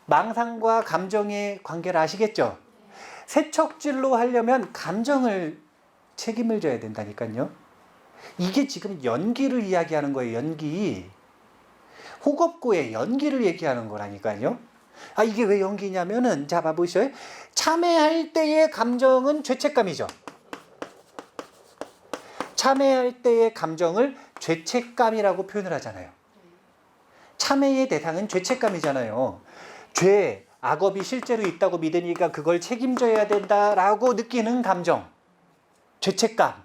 망상과 감정의 관계를 아시겠죠? 세척질로 하려면 감정을 책임을 져야 된다니까요. 이게 지금 연기를 이야기하는 거예요. 연기. 호겁구의 연기를 얘기하는 거라니까요. 아, 이게 왜 연기냐면은, 자, 봐보셔요. 참회할 때의 감정은 죄책감이죠. 참회할 때의 감정을 죄책감이라고 표현을 하잖아요. 참회의 대상은 죄책감이잖아요. 죄, 악업이 실제로 있다고 믿으니까 그걸 책임져야 된다라고 느끼는 감정, 죄책감.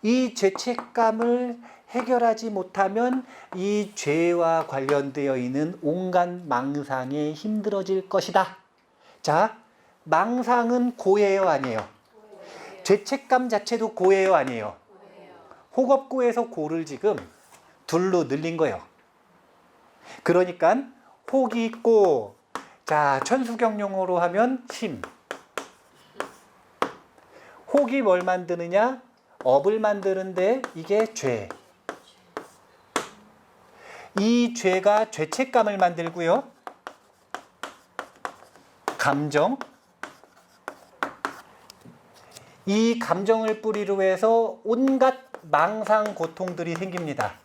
이 죄책감을 해결하지 못하면 이 죄와 관련되어 있는 온갖 망상에 힘들어질 것이다. 자, 망상은 고예요, 아니에요? 죄책감 자체도 고예요, 아니에요? 호겁구에서 고를 지금 둘로 늘린 거예요. 그러니까 혹이 있고, 자, 천수경용어로 하면 심. 혹이 뭘 만드느냐? 업을 만드는데 이게 죄. 이 죄가 죄책감을 만들고요. 감정. 이 감정을 뿌리로 해서 온갖 망상 고통들이 생깁니다.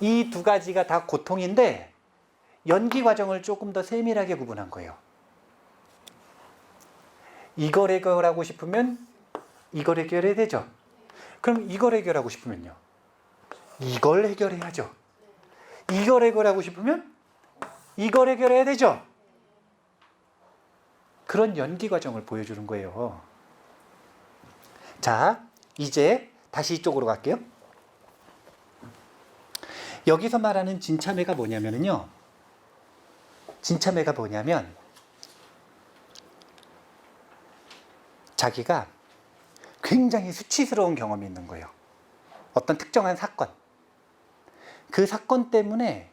이 두 가지가 다 고통인데 연기 과정을 조금 더 세밀하게 구분한 거예요. 이걸 해결하고 싶으면 이걸 해결해야 되죠. 그럼 이걸 해결하고 싶으면요. 이걸 해결해야죠. 이걸 해결하고 싶으면 이걸 해결해야 되죠. 그런 연기 과정을 보여주는 거예요. 자, 이제 다시 이쪽으로 갈게요. 여기서 말하는 진참회가 뭐냐면요. 진참회가 뭐냐면 자기가 굉장히 수치스러운 경험이 있는 거예요. 어떤 특정한 사건. 그 사건 때문에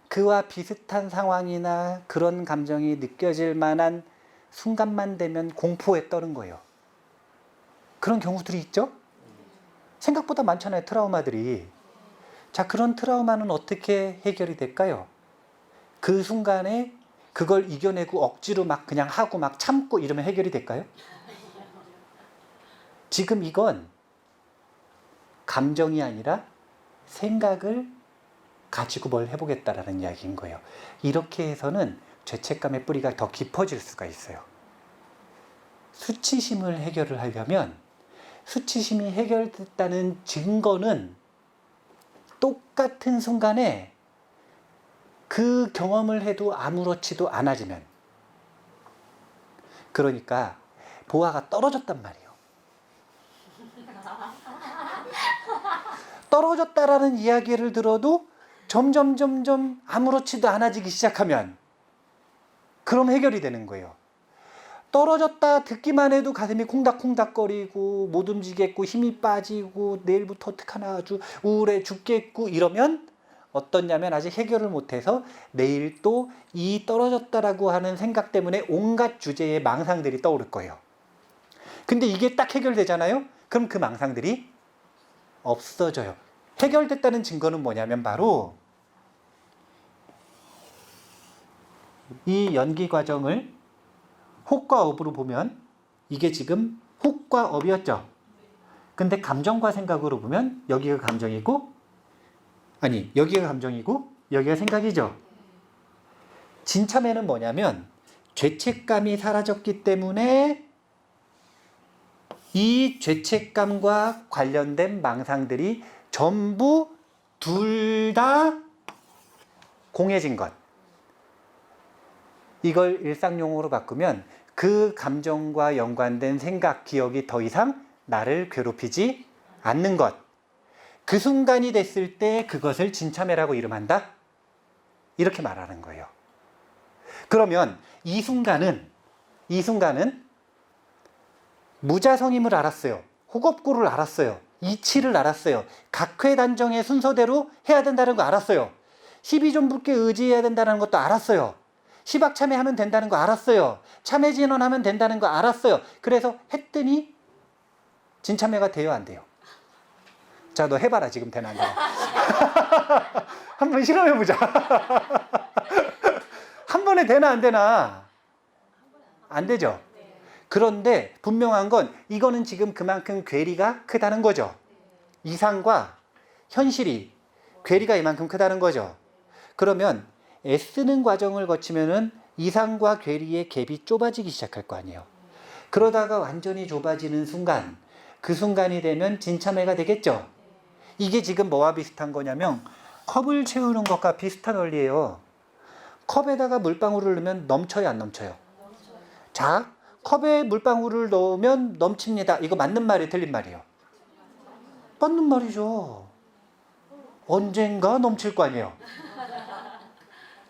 그와 비슷한 상황이나 그런 감정이 느껴질 만한 순간만 되면 공포에 떠는 거예요. 그런 경우들이 있죠? 생각보다 많잖아요, 트라우마들이. 자, 그런 트라우마는 어떻게 해결이 될까요? 그 순간에 그걸 이겨내고 억지로 막 그냥 하고 막 참고 이러면 해결이 될까요? 지금 이건 감정이 아니라 생각을 가지고 뭘 해보겠다라는 이야기인 거예요. 이렇게 해서는 죄책감의 뿌리가 더 깊어질 수가 있어요. 수치심을 해결을 하려면 수치심이 해결됐다는 증거는 똑같은 순간에 그 경험을 해도 아무렇지도 않아지면, 그러니까 보아가 떨어졌단 말이에요. 떨어졌다라는 이야기를 들어도 점점 아무렇지도 않아지기 시작하면 그럼 해결이 되는 거예요. 떨어졌다 듣기만 해도 가슴이 콩닥콩닥거리고 못 움직이겠고 힘이 빠지고 내일부터 어떡하나 아주 우울해 죽겠고 이러면 어떻냐면 아직 해결을 못해서 내일 또 이 떨어졌다라고 하는 생각 때문에 온갖 주제의 망상들이 떠오를 거예요. 근데 이게 딱 해결되잖아요? 그럼 그 망상들이 없어져요. 해결됐다는 증거는 뭐냐면 바로 이 연기 과정을 혹과 업으로 보면 이게 지금 혹과 업이었죠. 근데 감정과 생각으로 보면 여기가 감정이고, 아니 여기가 감정이고 여기가 생각이죠. 진참회는 뭐냐면 죄책감이 사라졌기 때문에 이 죄책감과 관련된 망상들이 전부 둘 다 공해진 것. 이걸 일상용어로 바꾸면 그 감정과 연관된 생각, 기억이 더 이상 나를 괴롭히지 않는 것. 그 순간이 됐을 때 그것을 진참회라고 이름한다. 이렇게 말하는 거예요. 그러면 이 순간은 무자성임을 알았어요. 호겁구를 알았어요. 이치를 알았어요. 각회단정의 순서대로 해야 된다는 거 알았어요. 십이존불께 의지해야 된다는 것도 알았어요. 시박참회하면 된다는 거 알았어요. 참회진언하면 된다는 거 알았어요. 그래서 했더니 진참회가 돼요, 안 돼요? 자, 너 해봐라. 지금 되나 안 되나? 한번 실험해보자. 한 번에 되나 안 되나? 안 되죠. 그런데 분명한 건 이거는 지금 그만큼 괴리가 크다는 거죠. 이상과 현실이 괴리가 이만큼 크다는 거죠. 그러면 애쓰는 과정을 거치면은 이상과 괴리의 갭이 좁아지기 시작할 거 아니에요. 그러다가 완전히 좁아지는 순간, 그 순간이 되면 진참회가 되겠죠. 이게 지금 뭐와 비슷한 거냐면 컵을 채우는 것과 비슷한 원리예요. 컵에다가 물방울을 넣으면 넘쳐요, 안 넘쳐요? 자, 컵에 물방울을 넣으면 넘칩니다. 이거 맞는 말이에요, 틀린 말이에요? 맞는 말이죠. 언젠가 넘칠 거 아니에요.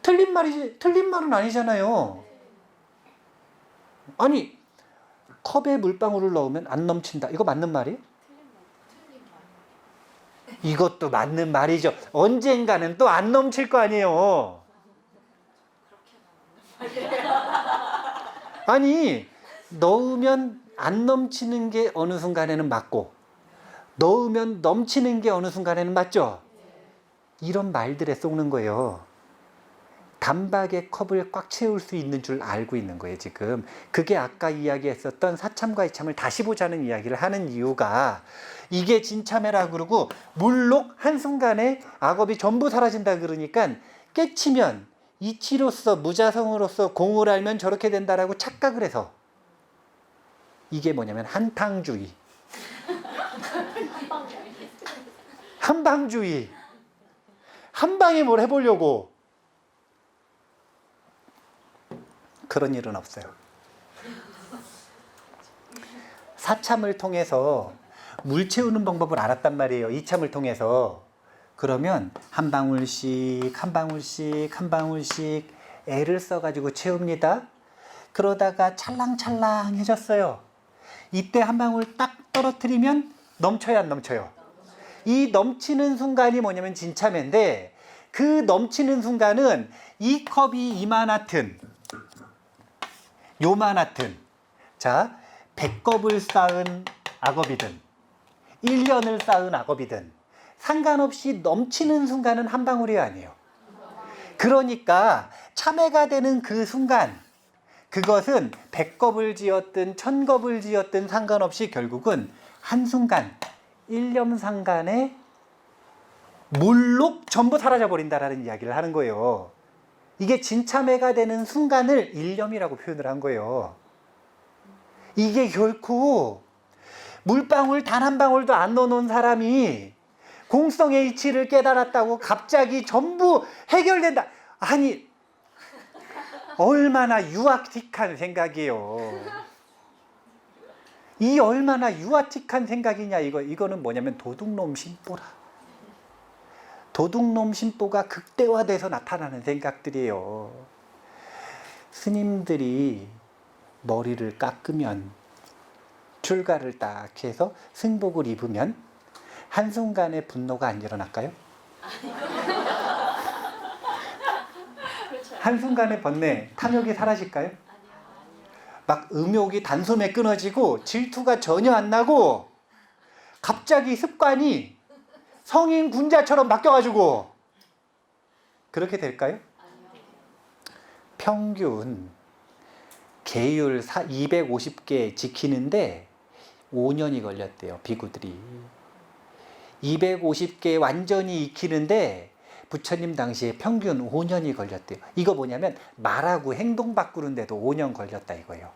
틀린 말이지, 틀린 말은 아니잖아요. 아니, 컵에 물방울을 넣으면 안 넘친다. 이거 맞는 말이에요? 이것도 맞는 말이죠. 언젠가는 또 안 넘칠 거 아니에요. 아니, 넣으면 안 넘치는 게 어느 순간에는 맞고, 넣으면 넘치는 게 어느 순간에는 맞죠? 이런 말들에 쏘는 거예요. 단박에 컵을 꽉 채울 수 있는 줄 알고 있는 거예요, 지금. 그게 아까 이야기했었던 사참과 이참을 다시 보자는 이야기를 하는 이유가 이게 진참회라고 그러고 물록 한순간에 악업이 전부 사라진다 그러니까 깨치면 이치로서 무자성으로서 공을 알면 저렇게 된다라고 착각을 해서 이게 뭐냐면 한탕주의. 한방주의. 한 방에 뭘 해보려고. 그런 일은 없어요. 사참을 통해서 물 채우는 방법을 알았단 말이에요. 이참을 통해서. 그러면 한 방울씩 한 방울씩 한 방울씩 애를 써가지고 채웁니다. 그러다가 찰랑찰랑해졌어요. 이때 한 방울 딱 떨어뜨리면 넘쳐요, 안 넘쳐요? 이 넘치는 순간이 뭐냐면 진참회인데, 그 넘치는 순간은 이 컵이 이만하튼 요만하튼, 자, 100겁을 쌓은 악업이든 1년을 쌓은 악업이든 상관없이 넘치는 순간은 한 방울이 아니에요. 그러니까 참회가 되는 그 순간, 그것은 100겁을 지었든 1000겁을 지었든 상관없이 결국은 한순간, 일념상간에 물록 전부 사라져버린다라는 이야기를 하는 거예요. 이게 진참회가 되는 순간을 일념이라고 표현을 한 거예요. 이게 결코 물방울 단 한 방울도 안 넣어놓은 사람이 공성의 이치를 깨달았다고 갑자기 전부 해결된다. 아니, 얼마나 유아틱한 생각이에요. 이 얼마나 유아틱한 생각이냐, 이거는 뭐냐면 도둑놈 심보라. 도둑놈 심보가 극대화돼서 나타나는 생각들이에요. 스님들이 머리를 깎으면, 출가를 딱 해서 승복을 입으면 한순간에 분노가 안 일어날까요? 한순간에 번뇌, 탐욕이 사라질까요? 막 음욕이 단숨에 끊어지고 질투가 전혀 안 나고 갑자기 습관이 성인 군자처럼 바뀌어가지고 그렇게 될까요? 평균 계율 250개 지키는데 5년이 걸렸대요, 비구들이. 250개 완전히 익히는데 부처님 당시에 평균 5년이 걸렸대요. 이거 뭐냐면 말하고 행동 바꾸는데도 5년 걸렸다 이거예요.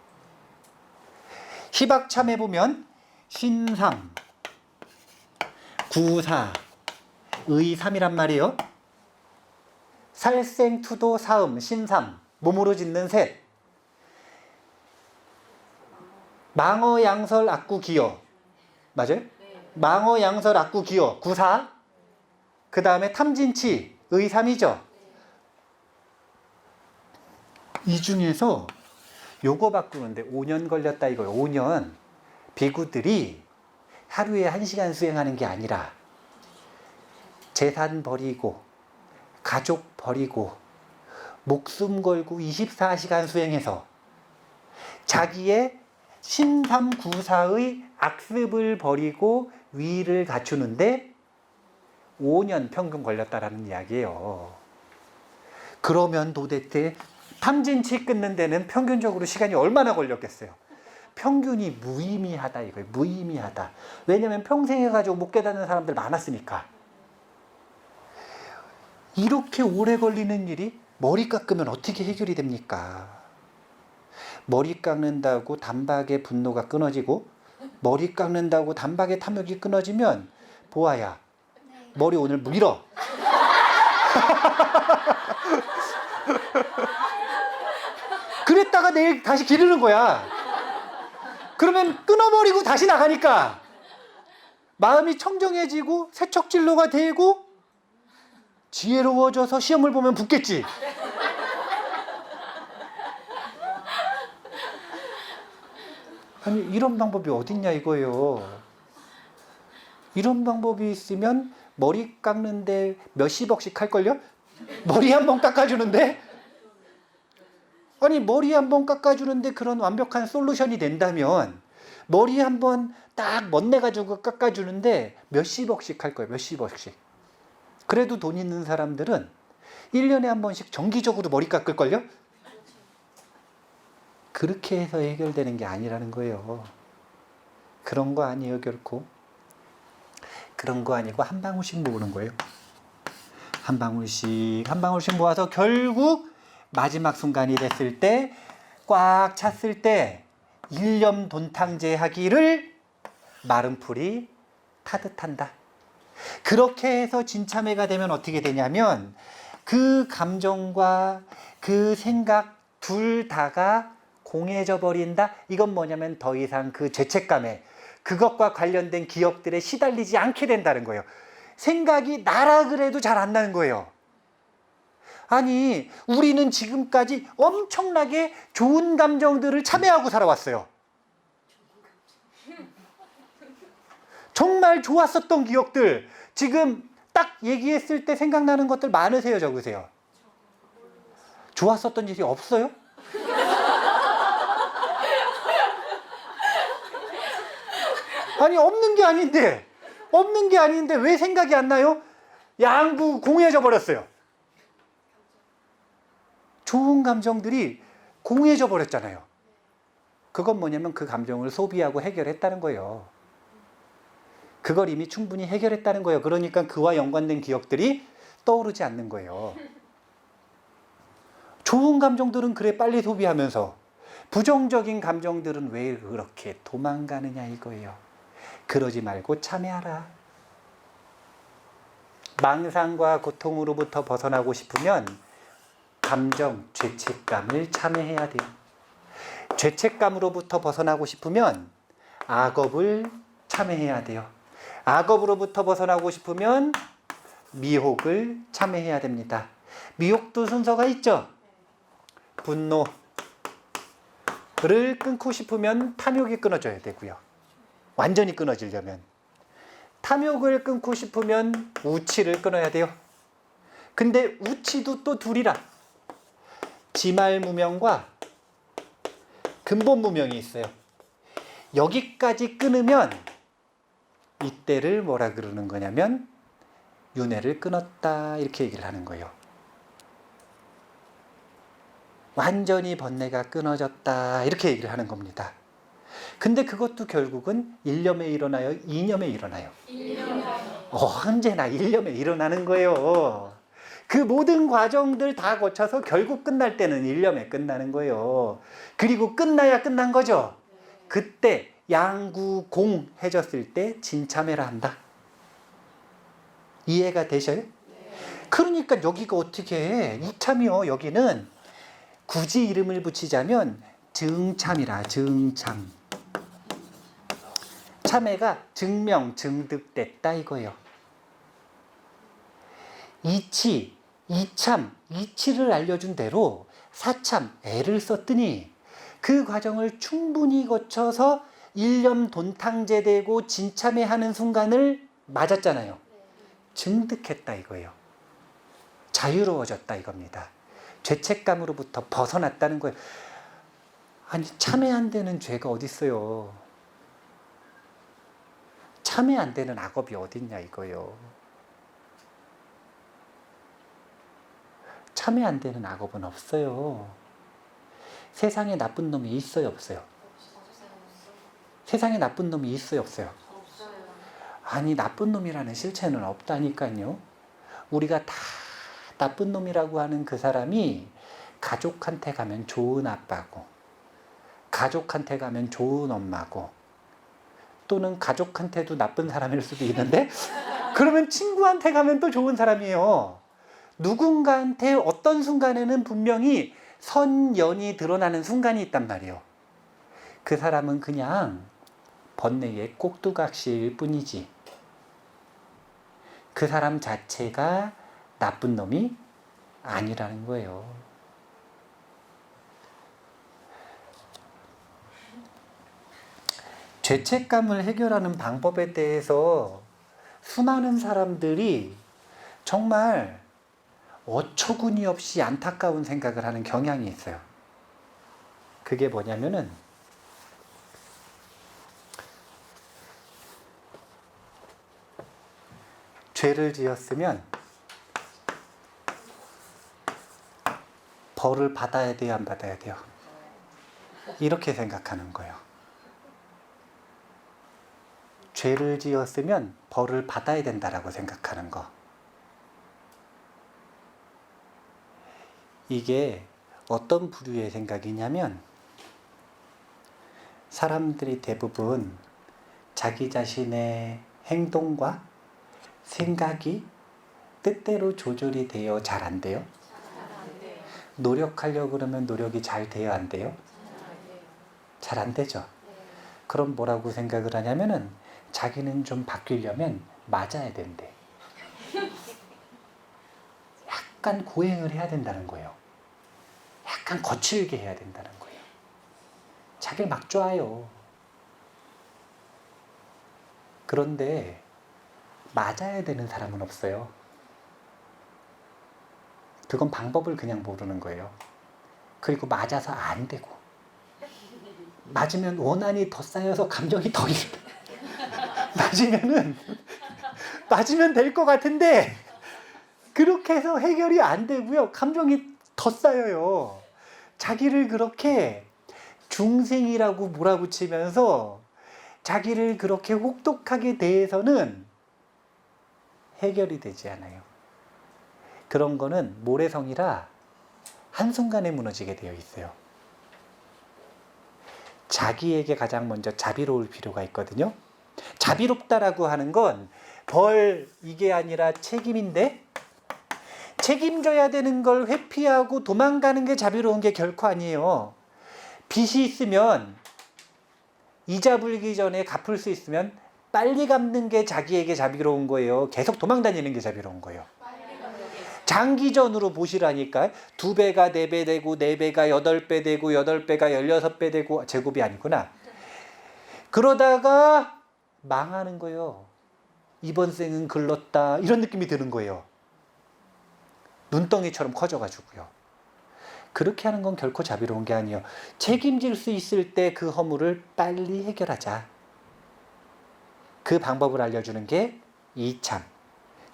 희박참에 보면 신삼, 구사, 의삼이란 말이에요. 살생, 투도, 사음, 신삼, 몸으로 짓는 셋. 망어, 양설, 악구, 기여. 맞아요? 망어, 양설, 악구, 기여. 구사. 그 다음에 탐진치, 의삼이죠. 이 중에서 요거 바꾸는데 5년 걸렸다 이거예요. 5년. 비구들이 하루에 1시간 수행하는 게 아니라 재산 버리고 가족 버리고 목숨 걸고 24시간 수행해서 자기의 신삼구사의 악습을 버리고 위를 갖추는데 5년 평균 걸렸다라는 이야기예요. 그러면 도대체 탐진치 끊는 데는 평균적으로 시간이 얼마나 걸렸겠어요? 평균이 무의미하다 이거예요. 무의미하다. 왜냐하면 평생 해가지고 못 깨닫는 사람들 많았으니까. 이렇게 오래 걸리는 일이 머리 깎으면 어떻게 해결이 됩니까? 머리 깎는다고 단박에 분노가 끊어지고 머리 깎는다고 단박에 탐욕이 끊어지면 보아야 머리 오늘 밀어. 그랬다가 내일 다시 기르는 거야. 그러면 끊어버리고 다시 나가니까 마음이 청정해지고 세척진로가 되고 지혜로워져서 시험을 보면 붙겠지. 아니 이런 방법이 어딨냐 이거예요. 이런 방법이 있으면 머리 깎는데 몇십억씩 할걸요? 머리 한 번 깎아주는데? 아니 머리 한 번 깎아주는데 그런 완벽한 솔루션이 된다면 머리 한 번 딱 멋내가지고 깎아주는데 몇십억씩 할 거예요. 몇십억씩. 그래도 돈 있는 사람들은 1년에 한 번씩 정기적으로 머리 깎을걸요? 그렇게 해서 해결되는 게 아니라는 거예요. 그런 거 아니에요 결코. 그런 거 아니고 한 방울씩 모으는 거예요. 한 방울씩 한 방울씩 모아서 결국 마지막 순간이 됐을 때 꽉 찼을 때 일념 돈탕제 하기를 마른 풀이 타듯 한다. 그렇게 해서 진참회가 되면 어떻게 되냐면 그 감정과 그 생각 둘 다가 공해져 버린다. 이건 뭐냐면 더 이상 그 죄책감에 그것과 관련된 기억들에 시달리지 않게 된다는 거예요. 생각이 나라 그래도 잘 안 나는 거예요. 아니 우리는 지금까지 엄청나게 좋은 감정들을 참여하고 살아왔어요. 정말 좋았었던 기억들 지금 딱 얘기했을 때 생각나는 것들 많으세요? 적으세요? 좋았었던 일이 없어요? 아니 없는 게 아닌데 왜 생각이 안 나요? 양부 공해져 버렸어요. 좋은 감정들이 공해져 버렸잖아요. 그건 뭐냐면 그 감정을 소비하고 해결했다는 거예요. 그걸 이미 충분히 해결했다는 거예요. 그러니까 그와 연관된 기억들이 떠오르지 않는 거예요. 좋은 감정들은 그래 빨리 소비하면서 부정적인 감정들은 왜 그렇게 도망가느냐 이거예요. 그러지 말고 참여하라. 망상과 고통으로부터 벗어나고 싶으면 감정, 죄책감을 참여해야 돼요. 죄책감으로부터 벗어나고 싶으면 악업을 참여해야 돼요. 악업으로부터 벗어나고 싶으면 미혹을 참여해야 됩니다. 미혹도 순서가 있죠. 분노를 끊고 싶으면 탐욕이 끊어져야 되고요. 완전히 끊어지려면. 탐욕을 끊고 싶으면 우치를 끊어야 돼요. 근데 우치도 또 둘이라. 지말무명과 근본무명이 있어요. 여기까지 끊으면 이때를 뭐라 그러는 거냐면 윤회를 끊었다 이렇게 얘기를 하는 거예요. 완전히 번뇌가 끊어졌다 이렇게 얘기를 하는 겁니다. 근데 그것도 결국은 일념에 일어나요? 이념에 일어나요? 언제나 일념에 일어나는 거예요. 그 모든 과정들 다 거쳐서 결국 끝날 때는 일념에 끝나는 거예요. 그리고 끝나야 끝난 거죠. 그때 양구공해졌을 때 진참회라 한다. 이해가 되셔요? 그러니까 여기가 어떻게 해? 이참이요. 여기는 굳이 이름을 붙이자면 증참이라. 증참. 참회가 증명, 증득됐다 이거예요. 이치, 이참, 이치를 알려준 대로 사참, 애를 썼더니 그 과정을 충분히 거쳐서 일념 돈탕제되고 진참회하는 순간을 맞았잖아요. 증득했다 이거예요. 자유로워졌다 이겁니다. 죄책감으로부터 벗어났다는 거예요. 아니 참회 안 되는 죄가 어디 있어요. 참회 안 되는 악업이 어디 있냐 이거예요. 참회 안 되는 악업은 없어요. 세상에 나쁜 놈이 있어요, 없어요? 세상에 나쁜 놈이 있어요, 없어요? 아니, 나쁜 놈이라는 실체는 없다니까요. 우리가 다 나쁜 놈이라고 하는 그 사람이 가족한테 가면 좋은 아빠고, 가족한테 가면 좋은 엄마고, 또는 가족한테도 나쁜 사람일 수도 있는데, 그러면 친구한테 가면 또 좋은 사람이에요. 누군가한테 어떤 순간에는 분명히 선연이 드러나는 순간이 있단 말이에요. 그 사람은 그냥 번뇌의 꼭두각시일 뿐이지, 그 사람 자체가 나쁜 놈이 아니라는 거예요. 죄책감을 해결하는 방법에 대해서 수많은 사람들이 정말 어처구니 없이 안타까운 생각을 하는 경향이 있어요. 그게 뭐냐면은, 죄를 지었으면 벌을 받아야 돼요, 안 받아야 돼요? 이렇게 생각하는 거예요. 죄를 지었으면 벌을 받아야 된다라고 생각하는 거. 이게 어떤 부류의 생각이냐면, 사람들이 대부분 자기 자신의 행동과 생각이 뜻대로 조절이 돼요, 잘 안 돼요? 노력하려고 그러면 노력이 잘 돼요, 안 돼요? 잘 안 되죠. 그럼 뭐라고 생각을 하냐면은, 자기는 좀 바뀌려면 맞아야 된대. 약간 고행을 해야 된다는 거예요. 약간 거칠게 해야 된다는 거예요. 자기를 막 좋아요. 그런데 맞아야 되는 사람은 없어요. 그건 방법을 그냥 모르는 거예요. 그리고 맞아서 안 되고, 맞으면 원한이 더 쌓여서 감정이 더 일어나. 맞으면 될 것 같은데, 그렇게 해서 해결이 안 되고요. 감정이 더 쌓여요. 자기를 그렇게 중생이라고 몰아붙이면서 자기를 그렇게 혹독하게 대해서는 해결이 되지 않아요. 그런 거는 모래성이라 한순간에 무너지게 되어 있어요. 자기에게 가장 먼저 자비로울 필요가 있거든요. 자비롭다라고 하는 건 이게 아니라 책임인데, 책임져야 되는 걸 회피하고 도망가는 게 자비로운 게 결코 아니에요. 빚이 있으면 이자 불기 전에 갚을 수 있으면 빨리 갚는 게 자기에게 자비로운 거예요. 계속 도망 다니는 게 자비로운 거예요. 장기전으로 보시라니까. 2배가 4배 되고, 4배가 8배 되고, 8배가 16배 되고, 제곱이 아니구나. 그러다가 망하는 거예요. 이번 생은 글렀다, 이런 느낌이 드는 거예요. 눈덩이처럼 커져가지고요. 그렇게 하는 건 결코 자비로운 게 아니에요. 책임질 수 있을 때 그 허물을 빨리 해결하자. 그 방법을 알려주는 게 이참,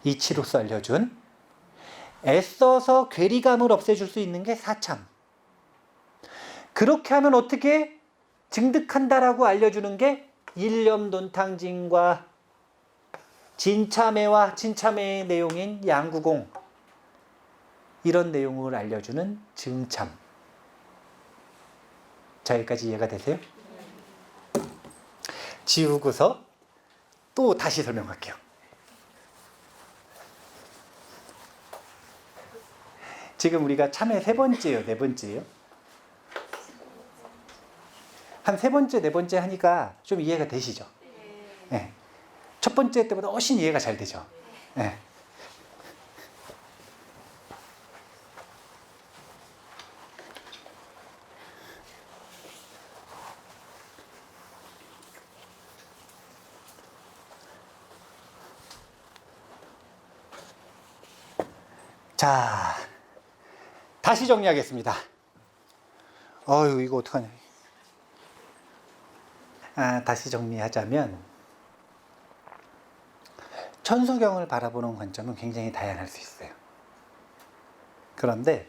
이치로서 알려준, 애써서 괴리감을 없애줄 수 있는 게 사참. 그렇게 하면 어떻게 증득한다라고 알려주는 게 일념돈탕진과 진참회와 진참회의 내용인 양구공, 이런 내용을 알려주는 증참. 자, 여기까지 이해가 되세요? 지우고서 또 다시 설명할게요. 지금 우리가 참회 3번째예요, 4번째예요? 한 3번째, 4번째 하니까 좀 이해가 되시죠? 네. 첫 번째 때보다 훨씬 이해가 잘 되죠? 네. 자, 다시 정리하겠습니다. 이거 어떡하냐. 다시 정리하자면, 천수경을 바라보는 관점은 굉장히 다양할 수 있어요. 그런데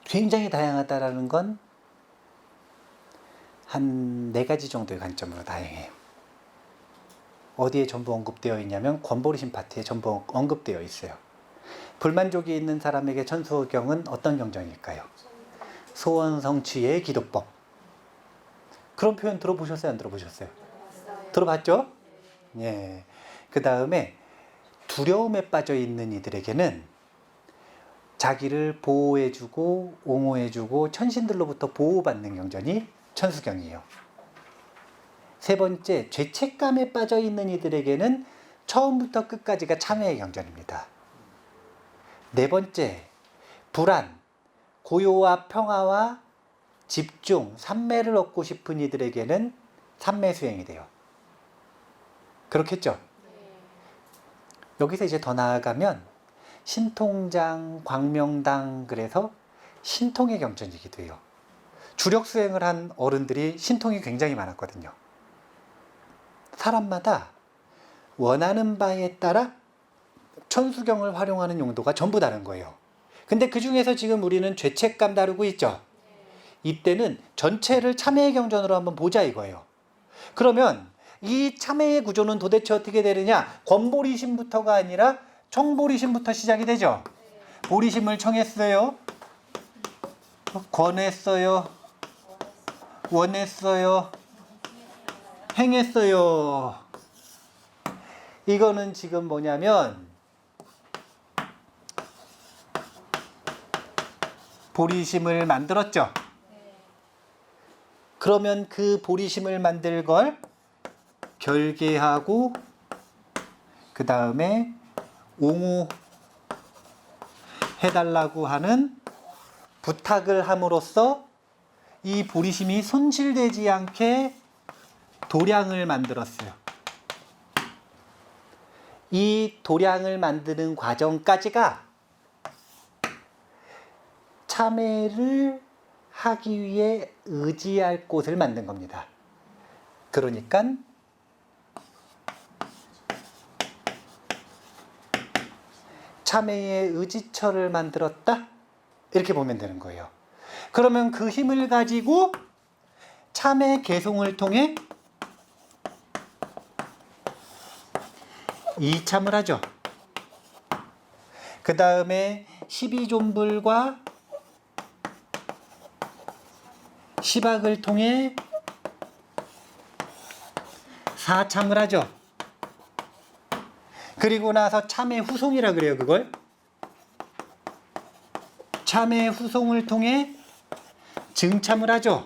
굉장히 다양하다라는 건 한 4가지 정도의 관점으로 다양해요. 어디에 전부 언급되어 있냐면 권보리심 파트에 전부 언급되어 있어요. 불만족이 있는 사람에게 천수경은 어떤 경전일까요? 소원성취의 기도법. 그런 표현 들어보셨어요? 안 들어보셨어요? 들어봤죠? 예. 그 다음에 두려움에 빠져 있는 이들에게는 자기를 보호해주고 옹호해주고 천신들로부터 보호받는 경전이 천수경이에요. 3번째, 죄책감에 빠져 있는 이들에게는 처음부터 끝까지가 참회의 경전입니다. 4번째, 불안, 고요와 평화와 집중, 삼매를 얻고 싶은 이들에게는 삼매 수행이 돼요. 그렇겠죠? 여기서 이제 더 나아가면 신통장, 광명당, 그래서 신통의 경전이기도 해요. 주력 수행을 한 어른들이 신통이 굉장히 많았거든요. 사람마다 원하는 바에 따라 천수경을 활용하는 용도가 전부 다른 거예요. 근데 그 중에서 지금 우리는 죄책감 다루고 있죠. 이때는 전체를 참회의 경전으로 한번 보자 이거예요. 그러면 이 참회의 구조는 도대체 어떻게 되느냐? 권보리심부터가 아니라 청보리심부터 시작이 되죠. 보리심을 청했어요. 권했어요. 원했어요. 행했어요. 이거는 지금 뭐냐면 보리심을 만들었죠. 그러면 그 보리심을 만들 걸 결계하고 그 다음에 옹호해달라고 하는 부탁을 함으로써 이 보리심이 손실되지 않게 도량을 만들었어요. 이 도량을 만드는 과정까지가 참회를 하기 위해 의지할 곳을 만든 겁니다. 그러니까 참회의 의지처를 만들었다? 이렇게 보면 되는 거예요. 그러면 그 힘을 가지고 참회 개송을 통해 이참을 하죠. 그 다음에 12존불과 시박을 통해 사참을 하죠. 그리고 나서 참회 후송이라 그래요, 그걸. 참회 후송을 통해 증참을 하죠.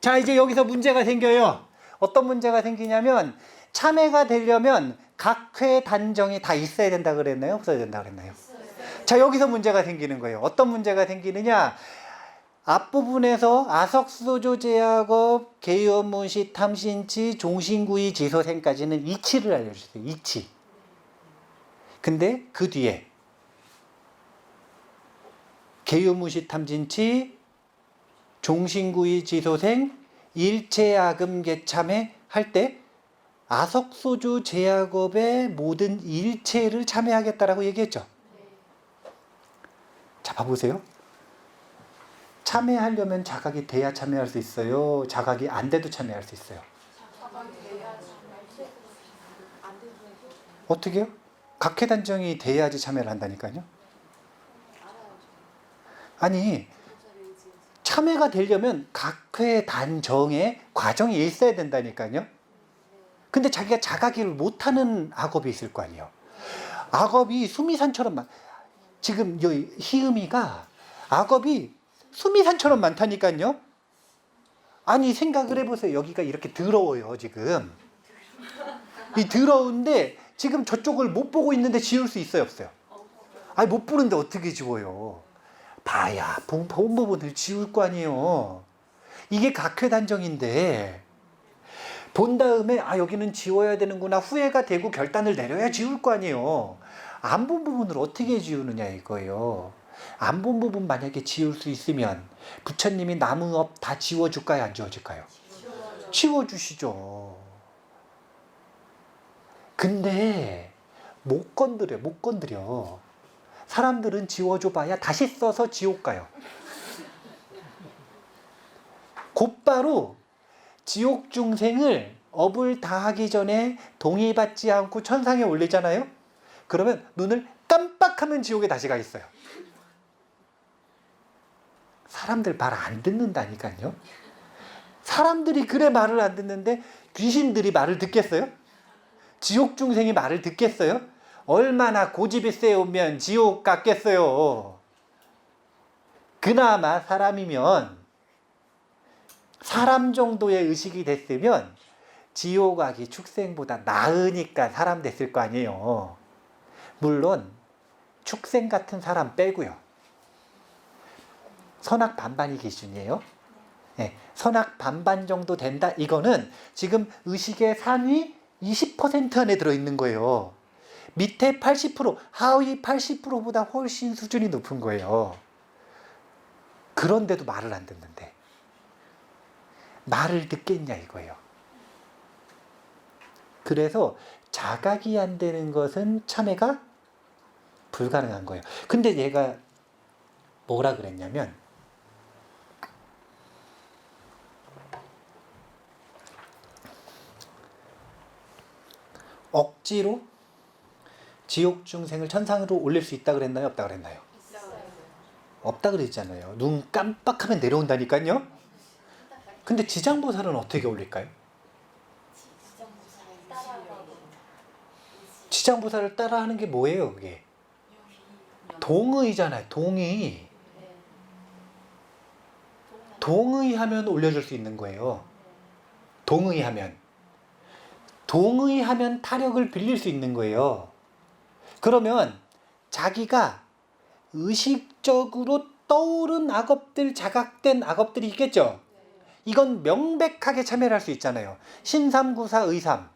자, 이제 여기서 문제가 생겨요. 어떤 문제가 생기냐면 참회가 되려면 각회 단정이 다 있어야 된다 그랬나요? 없어야 된다 그랬나요? 자, 여기서 문제가 생기는 거예요. 어떤 문제가 생기느냐? 앞부분에서 아석수조 제약업, 개요무시, 탐신치, 종신구이, 지소생까지는 이치를 알려주세요. 이치. 근데 그 뒤에 개요무시, 탐진치, 종신구이, 지소생, 일체아금, 개참회 할 때 아석소주 제약업의 모든 일체를 참여하겠다라고 얘기했죠. 자, 봐보세요. 참여하려면 자각이 돼야 참여할 수 있어요? 자각이 안 돼도 참여할 수 있어요? 어떻게요? 각회단정이 돼야지 참여를 한다니까요. 아니, 참여가 되려면 각회단정의 과정이 있어야 된다니까요. 근데 자기가 자각을 못하는 악업이 있을 거 아니에요. 악업이 수미산처럼 지금 희음이가 악업이 수미산처럼 많다니까요. 아니, 생각을 해보세요. 여기가 이렇게 더러워요, 지금. 이 더러운데 지금 저쪽을 못 보고 있는데 지울 수 있어요, 없어요? 아니, 못 보는데 어떻게 지워요? 봐야 본 부분을 지울 거 아니에요. 이게 각회단정인데 본 다음에 여기는 지워야 되는구나 후회가 되고 결단을 내려야 지울 거 아니에요. 안 본 부분을 어떻게 지우느냐 이거예요. 안 본 부분 만약에 지울 수 있으면 부처님이 나무업 다 지워줄까요? 안 지워줄까요? 지워주시죠. 근데 못 건드려. 사람들은 지워줘봐야 다시 써서 지옥 가요. 곧바로 지옥 중생을 업을 다하기 전에 동의받지 않고 천상에 올리잖아요. 그러면 눈을 깜빡하면 지옥에 다시 가 있어요. 사람들 말 안 듣는다니까요. 사람들이 그래 말을 안 듣는데 귀신들이 말을 듣겠어요? 지옥 중생이 말을 듣겠어요? 얼마나 고집이 세우면 지옥 갔겠어요. 그나마 사람이면, 사람 정도의 의식이 됐으면 지옥 가기 축생보다 나으니까 사람 됐을 거 아니에요. 물론 축생 같은 사람 빼고요. 선악 반반이 기준이에요. 네, 선악 반반 정도 된다. 이거는 지금 의식의 상위 20% 안에 들어있는 거예요. 밑에 80%, 하위 80%보다 훨씬 수준이 높은 거예요. 그런데도 말을 안 듣는데 말을 듣겠냐 이거예요. 그래서 자각이 안 되는 것은 참회가 불가능한 거예요. 근데 얘가 뭐라 그랬냐면, 억지로 지옥 중생을 천상으로 올릴 수 있다 그랬나요? 없다 그랬나요? 없다 그랬잖아요. 눈 깜빡하면 내려온다니까요. 근데 지장보살은 어떻게 올릴까요? 지장보살을 따라하는 게 뭐예요, 그게? 동의잖아요. 동의. 동의하면 올려줄 수 있는 거예요. 동의하면 타력을 빌릴 수 있는 거예요. 그러면 자기가 의식적으로 떠오른 악업들, 자각된 악업들이 있겠죠. 이건 명백하게 참여를 할 수 있잖아요. 신삼구사 의삼.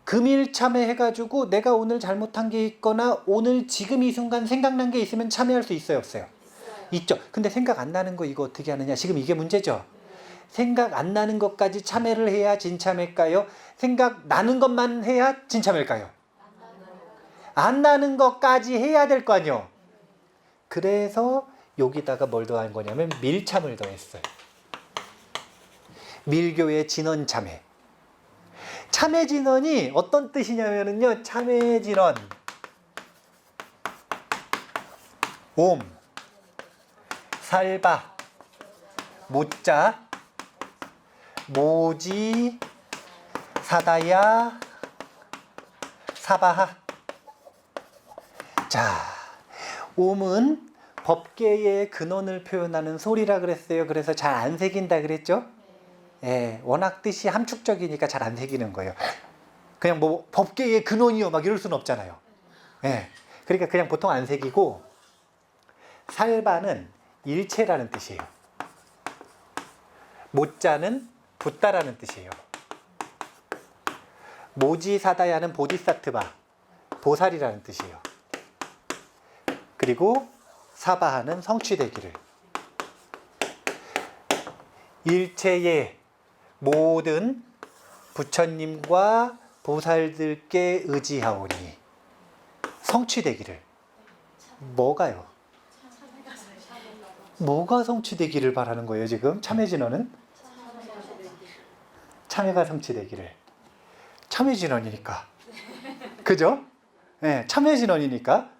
금일 참여해가지고 내가 오늘 잘못한 게 있거나 오늘 지금 이 순간 생각난 게 있으면 참여할 수 있어요, 없어요? 있죠. 근데 생각 안 나는 거 이거 어떻게 하느냐. 지금 이게 문제죠. 생각 안 나는 것까지 참여를 해야 진참일까요? 생각 나는 것만 해야 진참일까요? 안 나는 것까지 해야 될 거 아니요. 그래서 여기다가 뭘 더한 거냐면 밀참을 더했어요. 밀교의 진언참회. 참회진언이 어떤 뜻이냐면요. 참회진언. 옴, 살바, 모자, 모지, 사다야, 사바하. 자, 옴은 법계의 근원을 표현하는 소리라 그랬어요. 그래서 잘 안 새긴다 그랬죠? 예, 워낙 뜻이 함축적이니까 잘 안 새기는 거예요. 그냥 뭐 법계의 근원이요 막 이럴 수는 없잖아요. 예, 그러니까 그냥 보통 안 새기고, 살바는 일체라는 뜻이에요. 모자는 붓다라는 뜻이에요. 모지사다야는 보디사트바, 보살이라는 뜻이에요. 그리고 사바하는 성취되기를. 일체의 모든 부처님과 보살들께 의지하오니 성취되기를. 뭐가요? 뭐가 성취되기를 바라는 거예요 지금? 참회진언은? 참회가 성취되기를. 참회진언이니까. 그죠? 네, 참회진언이니까.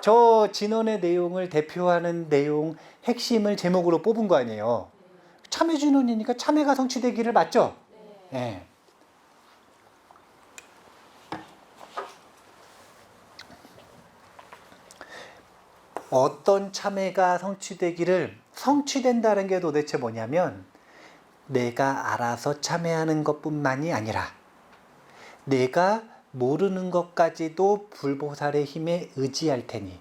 저 진언의 내용을 대표하는 내용 핵심을 제목으로 뽑은 거 아니에요. 참회진언이니까 참회가 성취되기를 맞죠? 네. 어떤 참회가 성취되기를, 성취된다는 게 도대체 뭐냐면 내가 알아서 참회하는 것뿐만이 아니라 내가 모르는 것까지도 불보살의 힘에 의지할 테니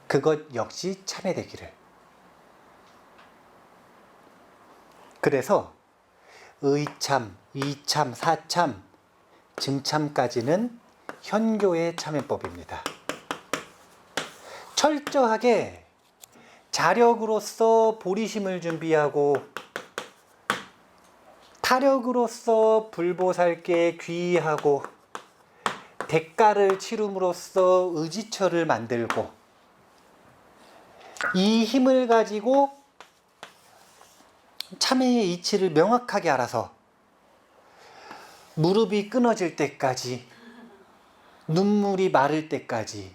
그것 역시 참회되기를. 그래서 의참, 이참, 사참, 증참까지는 현교의 참회법입니다. 철저하게 자력으로서 보리심을 준비하고 타력으로서 불보살께 귀의하고 대가를 치름으로써 의지처를 만들고 이 힘을 가지고 참회의 이치를 명확하게 알아서 무릎이 끊어질 때까지, 눈물이 마를 때까지,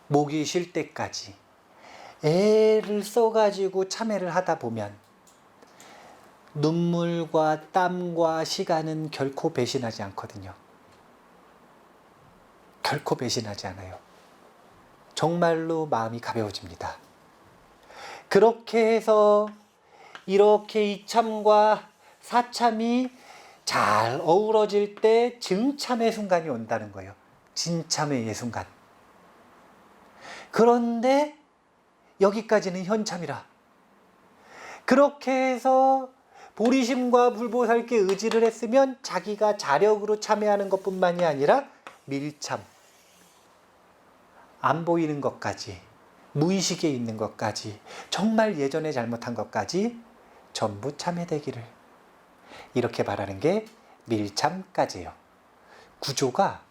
목이 쉴 때까지 애를 써가지고 참회를 하다 보면 눈물과 땀과 시간은 결코 배신하지 않거든요. 결코 배신하지 않아요. 정말로 마음이 가벼워집니다. 그렇게 해서 이렇게 이참과 사참이 잘 어우러질 때 증참의 순간이 온다는 거예요. 진참의 순간. 그런데 여기까지는 현참이라. 그렇게 해서 보리심과 불보살께 의지를 했으면 자기가 자력으로 참여하는 것뿐만이 아니라 밀참, 안 보이는 것까지, 무의식에 있는 것까지, 정말 예전에 잘못한 것까지 전부 참회되기를, 이렇게 말하는 게 밀참까지예요. 구조가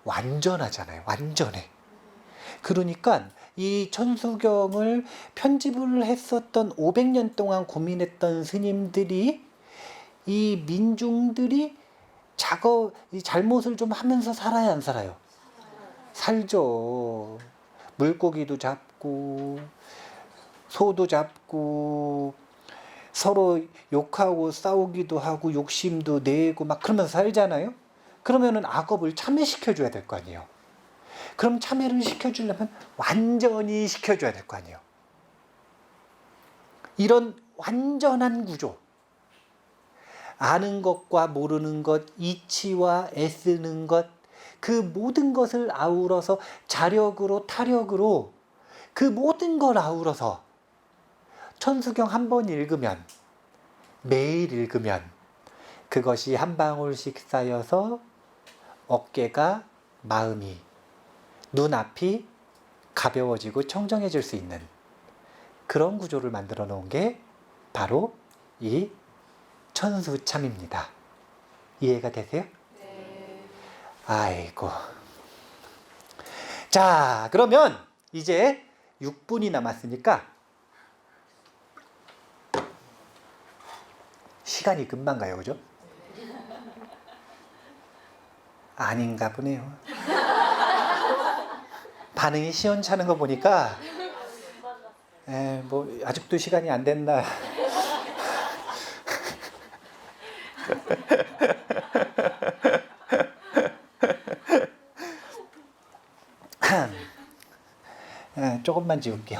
완전하잖아요. 완전해. 그러니까 이 천수경을 편집을 했었던 500년 동안 고민했던 스님들이, 이 민중들이 이 잘못을 좀 하면서 살아야 안 살아요? 살죠. 물고기도 잡고 소도 잡고 서로 욕하고 싸우기도 하고 욕심도 내고 막 그러면서 살잖아요. 그러면은 악업을 참회시켜줘야 될 거 아니에요. 그럼 참회를 시켜주려면 완전히 시켜줘야 될 거 아니에요. 이런 완전한 구조, 아는 것과 모르는 것, 이치와 애쓰는 것, 그 모든 것을 아우러서 자력으로 타력으로 그 모든 걸 아우러서 천수경 한 번 읽으면, 매일 읽으면 그것이 한 방울씩 쌓여서 어깨가, 마음이, 눈앞이 가벼워지고 청정해질 수 있는 그런 구조를 만들어 놓은 게 바로 이 천수참입니다. 이해가 되세요? 네. 아이고. 자, 그러면 이제 6분이 남았으니까 시간이 금방 가요, 그죠? 아닌가 보네요. 반응이 시원찮은 거 보니까 뭐 아직도 시간이 안 됐나. 조금만 지울게요.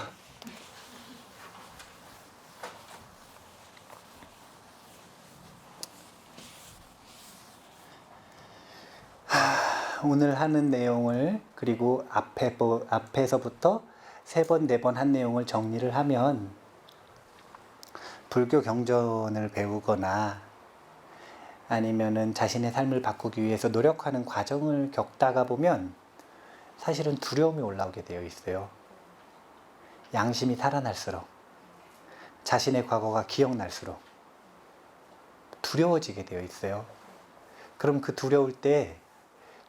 오늘 하는 내용을, 그리고 앞에서부터 3번, 4번 한 내용을 정리를 하면 불교 경전을 배우거나 아니면은 자신의 삶을 바꾸기 위해서 노력하는 과정을 겪다가 보면 사실은 두려움이 올라오게 되어 있어요. 양심이 살아날수록, 자신의 과거가 기억날수록 두려워지게 되어 있어요. 그럼 그 두려울 때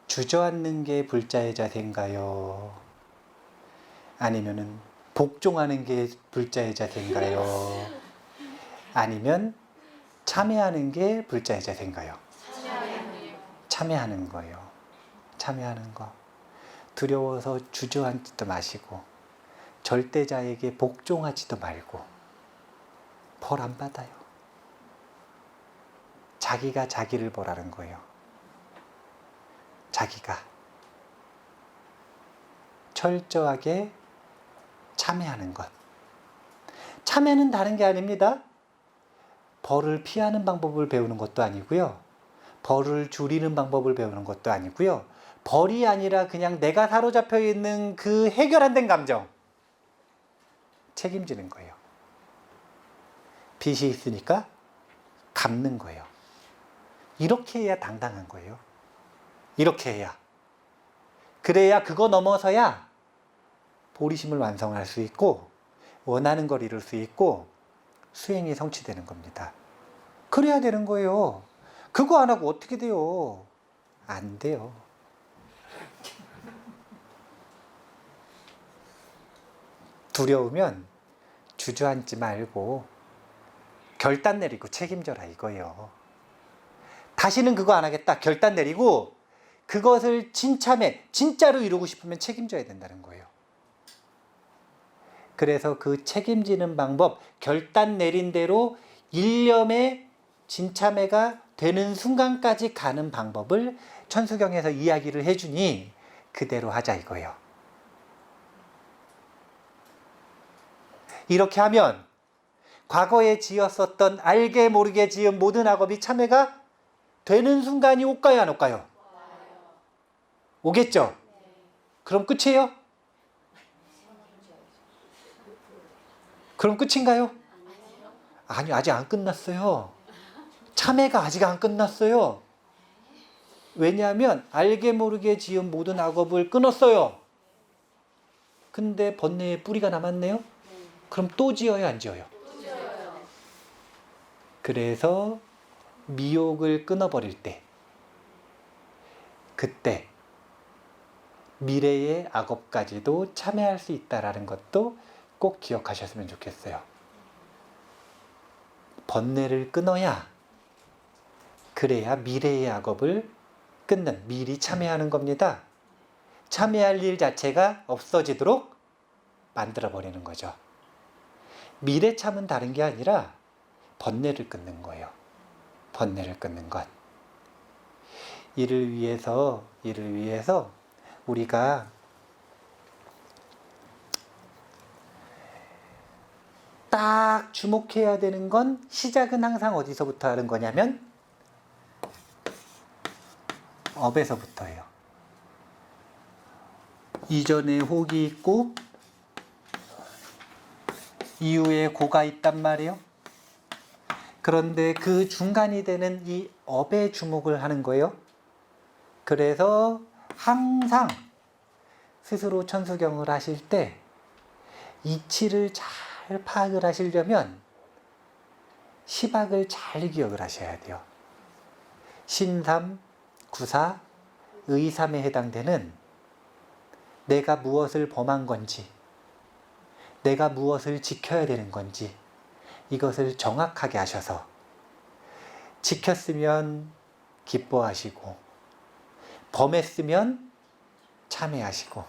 주저앉는 게 불자의 자세인가요? 아니면은 복종하는 게 불자의 자세인가요? 아니면 참여하는 게 불자의 자세인가요? 참여하는 거예요. 참여하는 거. 두려워서 주저앉지도 마시고 절대자에게 복종하지도 말고 벌 안 받아요. 자기가 자기를 보라는 거예요. 자기가 철저하게 참여하는 것. 참여는 다른 게 아닙니다. 벌을 피하는 방법을 배우는 것도 아니고요. 벌을 줄이는 방법을 배우는 것도 아니고요. 벌이 아니라 그냥 내가 사로잡혀 있는 그 해결 안 된 감정 책임지는 거예요. 빚이 있으니까 갚는 거예요. 이렇게 해야 당당한 거예요. 이렇게 해야. 그래야 그거 넘어서야 보리심을 완성할 수 있고 원하는 걸 이룰 수 있고 수행이 성취되는 겁니다. 그래야 되는 거예요. 그거 안 하고 어떻게 돼요? 안 돼요. 두려우면 주저앉지 말고 결단 내리고 책임져라 이거예요. 다시는 그거 안 하겠다 결단 내리고 그것을 진참에 진짜로 이루고 싶으면 책임져야 된다는 거예요. 그래서 그 책임지는 방법, 결단 내린 대로 일념의 진참회가 되는 순간까지 가는 방법을 천수경에서 이야기를 해주니 그대로 하자 이거예요. 이렇게 하면 과거에 지었었던 알게 모르게 지은 모든 악업이 참회가 되는 순간이 올까요 안 올까요? 오겠죠? 그럼 끝이에요? 그럼 끝인가요? 아니요, 아직 안 끝났어요. 참회가 아직 안 끝났어요. 왜냐하면 알게 모르게 지은 모든 악업을 끊었어요. 근데 번뇌의 뿌리가 남았네요. 그럼 또 지어요 안 지어요? 그래서 미혹을 끊어버릴 때 그때 미래의 악업까지도 참여할 수 있다는 것도 꼭 기억하셨으면 좋겠어요. 번뇌를 끊어야 그래야 미래의 악업을 끊는 미리 참여하는 겁니다. 참여할 일 자체가 없어지도록 만들어버리는 거죠. 미래 참은 다른 게 아니라 번뇌를 끊는 거예요. 번뇌를 끊는 것. 이를 위해서 우리가 딱 주목해야 되는 건 시작은 항상 어디서부터 하는 거냐면 업에서부터예요. 이전에 혹이 있고 이후에 고가 있단 말이에요. 그런데 그 중간이 되는 이 업에 주목을 하는 거예요. 그래서 항상 스스로 천수경을 하실 때 이치를 잘 파악을 하시려면 시박을 잘 기억을 하셔야 돼요. 신삼, 구사, 의삼에 해당되는 내가 무엇을 범한 건지, 내가 무엇을 지켜야 되는 건지 이것을 정확하게 하셔서 지켰으면 기뻐하시고 범했으면 참회하시고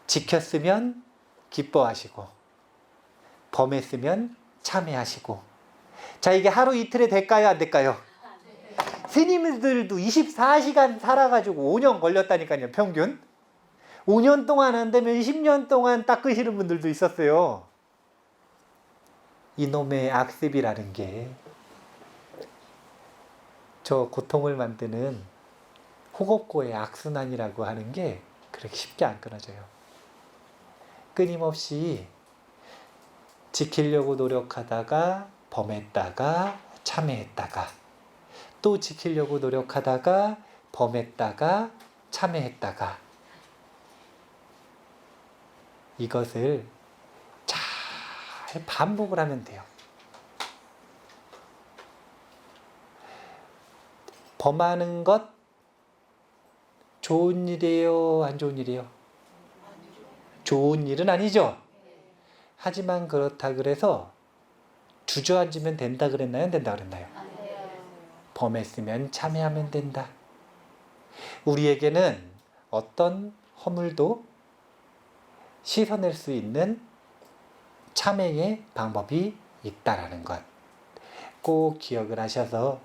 지켰으면 기뻐하시고 범했으면 참회하시고 자 이게 하루 이틀에 될까요 안 될까요? 스님들도 24시간 살아가지고 5년 걸렸다니까요 평균 5년 동안 안 되면 10년 동안 닦으시는 분들도 있었어요. 이놈의 악습이라는 게 저 고통을 만드는 호겁고의 악순환이라고 하는 게 그렇게 쉽게 안 끊어져요. 끊임없이 지키려고 노력하다가 범했다가 참회했다가 또 지키려고 노력하다가 범했다가 참회했다가 이것을 잘 반복을 하면 돼요. 범하는 것 좋은 일이에요? 안 좋은 일이에요? 좋은 일은 아니죠. 하지만 그렇다 그래서 주저앉으면 된다 그랬나요? 안 된다 그랬나요? 범했으면 참회하면 된다. 우리에게는 어떤 허물도 씻어낼 수 있는 참회의 방법이 있다라는 것 꼭 기억을 하셔서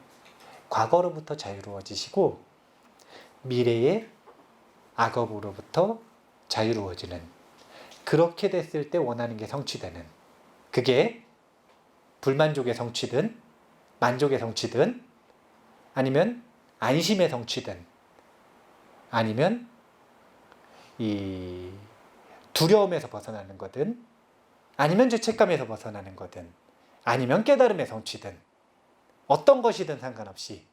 과거로부터 자유로워지시고 미래의 악업으로부터 자유로워지는 그렇게 됐을 때 원하는 게 성취되는 그게 불만족의 성취든 만족의 성취든 아니면 안심의 성취든 아니면 이 두려움에서 벗어나는 거든 아니면 죄책감에서 벗어나는 거든 아니면 깨달음의 성취든 어떤 것이든 상관없이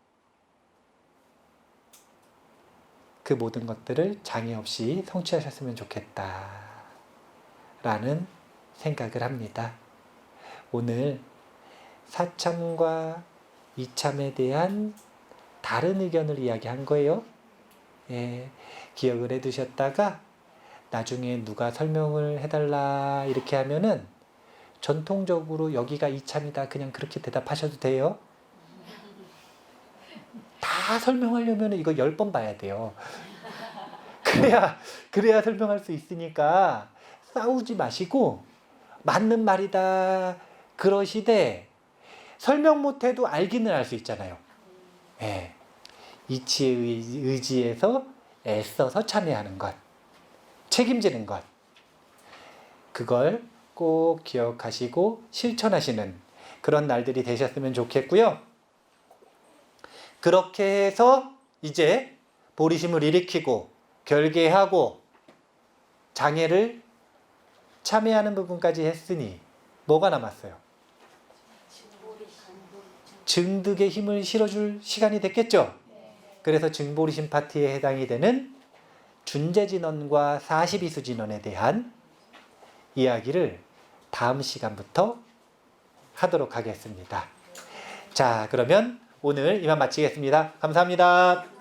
그 모든 것들을 장애 없이 성취하셨으면 좋겠다라는 생각을 합니다. 오늘 사참과 이참에 대한 다른 의견을 이야기한 거예요. 예, 기억을 해두셨다가 나중에 누가 설명을 해달라 이렇게 하면은 전통적으로 여기가 이참이다 그냥 그렇게 대답하셔도 돼요. 다 설명하려면 이거 10번 봐야 돼요. 그래야 설명할 수 있으니까 싸우지 마시고 맞는 말이다 그러시되 설명 못해도 알기는 알 수 있잖아요. 예, 이치의 의지에서 애써서 참여하는 것, 책임지는 것, 그걸 꼭 기억하시고 실천하시는 그런 날들이 되셨으면 좋겠고요. 그렇게 해서 이제 보리심을 일으키고 결계하고 장애를 참여하는 부분까지 했으니 뭐가 남았어요? 증득의 힘을 실어줄 시간이 됐겠죠? 그래서 증보리심 파티에 해당이 되는 준재진원과 42수진원에 대한 이야기를 다음 시간부터 하도록 하겠습니다. 자, 그러면 오늘 이만 마치겠습니다. 감사합니다.